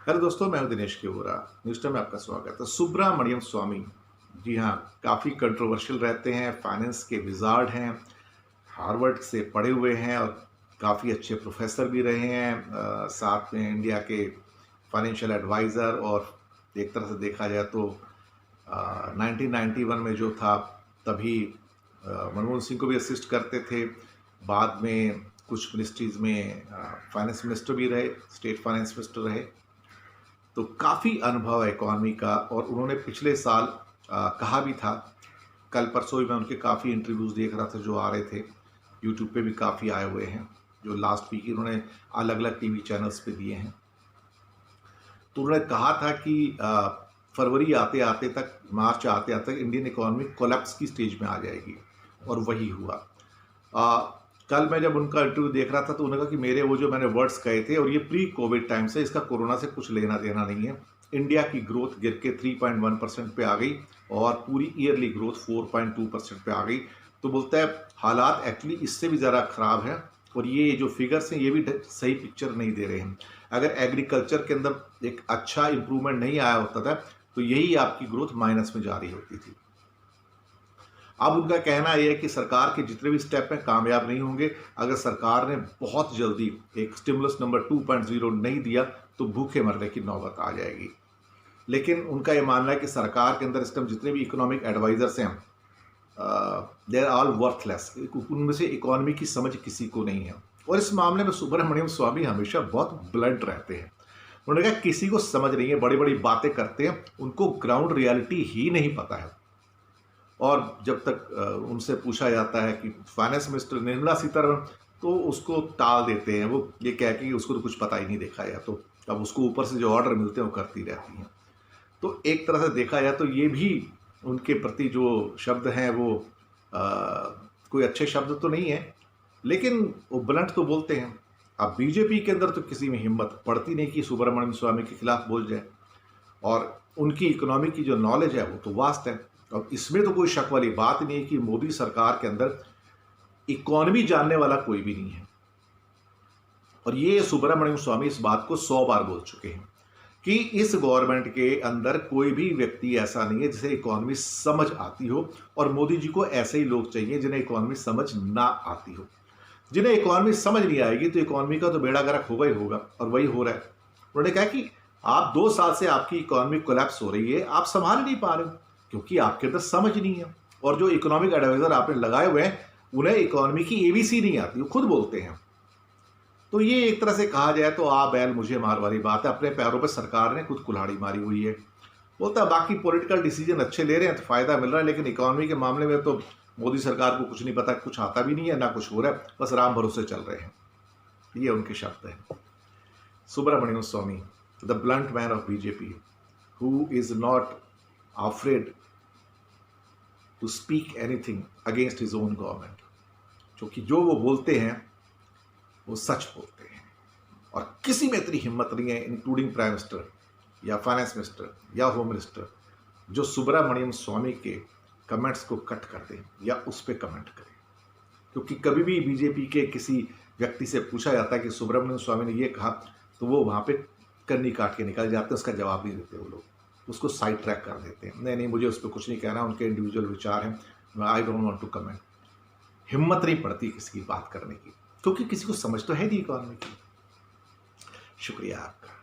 Hello दोस्तों, मैं हूं दिनेश केवरा। न्यूज़ टाइम में आपका स्वागत है। सुब्रमण्यम स्वामी, जी हाँ, काफ़ी कंट्रोवर्शियल रहते हैं, फाइनेंस के विज़ार्ड हैं, हार्वर्ड से पढ़े हुए हैं और काफ़ी अच्छे प्रोफेसर भी रहे हैं। साथ में इंडिया के फाइनेंशियल एडवाइज़र, और एक तरह से देखा जाए तो 1991 में जो था तभी मनमोहन सिंह को भी असिस्ट करते थे। बाद में कुछ मिनिस्ट्रीज़ में फाइनेंस मिनिस्टर भी रहे, स्टेट फाइनेंस मिनिस्टर रहे। तो काफ़ी अनुभव है इकॉनमी का, और उन्होंने पिछले साल कहा भी था। कल परसों ही मैं उनके काफ़ी इंटरव्यूज़ देख रहा था जो आ रहे थे, यूट्यूब पे भी काफ़ी आए हुए हैं, जो लास्ट वीक उन्होंने अलग अलग टीवी चैनल्स पे दिए हैं। तो उन्होंने कहा था कि फरवरी आते आते तक, मार्च आते आते तक इंडियन इकॉनमी कोलैप्स की स्टेज में आ जाएगी, और वही हुआ। कल मैं जब उनका इंटरव्यू देख रहा था तो उन्होंने कहा कि मेरे वो जो मैंने वर्ड्स कहे थे, और ये प्री कोविड टाइम से, इसका कोरोना से कुछ लेना देना नहीं है। इंडिया की ग्रोथ गिर के 3.1% पे आ गई, और पूरी ईयरली ग्रोथ 4.2% पे आ गई। तो बोलता है हालात एक्चुअली इससे भी ज़्यादा ख़राब हैं, और ये जो फिगर्स हैं ये भी सही पिक्चर नहीं दे रहे हैं। अगर एग्रीकल्चर के अंदर एक अच्छा इंप्रूवमेंट नहीं आया होता था तो यही आपकी ग्रोथ माइनस में जा रही होती थी। अब उनका कहना यह है कि सरकार के जितने भी स्टेप हैं कामयाब नहीं होंगे। अगर सरकार ने बहुत जल्दी एक स्टिमुलस नंबर 2.0 नहीं दिया तो भूखे मरने की नौबत आ जाएगी। लेकिन उनका यह मानना है कि सरकार के अंदर इस टाइम जितने भी इकोनॉमिक एडवाइजर्स हैं, दे आर ऑल वर्थलेस। उनमें से इकोनॉमी की समझ किसी को नहीं है। और इस मामले में सुब्रमण्यम स्वामी हमेशा बहुत ब्लंट रहते हैं। उन्होंने कहा किसी को समझ नहीं है, बड़ी बड़ी बातें करते हैं, उनको ग्राउंड रियलिटी ही नहीं पता है। और जब तक उनसे पूछा जाता है कि फाइनेंस मिनिस्टर निर्मला सीतारमण, तो उसको टाल देते हैं। वो ये कह के कि उसको तो कुछ पता ही नहीं देखा है, तो अब उसको ऊपर से जो ऑर्डर मिलते हैं वो करती रहती हैं। तो एक तरह से देखा जाए तो ये भी उनके प्रति जो शब्द हैं वो आ, कोई अच्छे शब्द तो नहीं है, लेकिन वो ब्लंट तो बोलते हैं। अब बीजेपी के अंदर तो किसी में हिम्मत पड़ती नहीं कि सुब्रमण्यम स्वामी के खिलाफ बोल जाए, और उनकी इकोनॉमी की जो नॉलेज है वो तो वास्ट है। अब इसमें तो कोई शक वाली बात नहीं है कि मोदी सरकार के अंदर इकोनॉमी जानने वाला कोई भी नहीं है। और ये सुब्रमण्यम स्वामी इस बात को 100 बार बोल चुके हैं कि इस गवर्नमेंट के अंदर कोई भी व्यक्ति ऐसा नहीं है जिसे इकोनॉमी समझ आती हो, और मोदी जी को ऐसे ही लोग चाहिए जिन्हें इकोनॉमी समझ ना आती हो। जिन्हें इकोनॉमी समझ नहीं आएगी तो इकोनॉमी का तो बेड़ा गर्क होगा ही होगा, और वही हो रहा है। उन्होंने कहा कि आप 2 साल से आपकी इकोनॉमी कोलैप्स हो रही है, आप संभाल नहीं पा रहे हो क्योंकि आपके अंदर समझ नहीं है। और जो इकोनॉमिक एडवाइजर आपने लगाए हुए हैं उन्हें इकोनॉमी की एबीसी नहीं आती, वो खुद बोलते हैं। तो ये एक तरह से कहा जाए तो आ बैल मुझे मार वाली बात है। अपने पैरों पर सरकार ने खुद कुल्हाड़ी मारी हुई है। बोलता है बाकी पॉलिटिकल डिसीजन अच्छे ले रहे हैं तो फायदा मिल रहा है, लेकिन इकोनॉमी के मामले में तो मोदी सरकार को कुछ नहीं पता, कुछ आता भी नहीं है, ना कुछ हो रहा है, बस राम भरोसे चल रहे हैं। ये उनके शब्द हैं। Subramanian Swamy, the blunt man of BJP, who is not afraid to speak anything against his own government, क्योंकि जो वो बोलते हैं वो सच बोलते हैं, और किसी में इतनी हिम्मत नहीं है, इंक्लूडिंग प्राइम मिनिस्टर या फाइनेंस मिनिस्टर या होम मिनिस्टर, जो सुब्रमण्यम स्वामी के कमेंट्स को कट कर दें या उस पर कमेंट करें। क्योंकि कभी भी बीजेपी के किसी व्यक्ति से पूछा जाता है कि सुब्रमण्यम स्वामी ने ये कहा, तो वो वहाँ पे कन्नी काट के निकल जाते हैं, उसका जवाब नहीं देते। वो लोग उसको साइड ट्रैक कर देते हैं, नहीं नहीं मुझे उस पर कुछ नहीं कहना, उनके इंडिविजुअल विचार हैं, I don't want to comment. हिम्मत नहीं पड़ती किसी की बात करने की, क्योंकि किसी को समझ तो है नहीं इकॉनमी की। शुक्रिया आपका।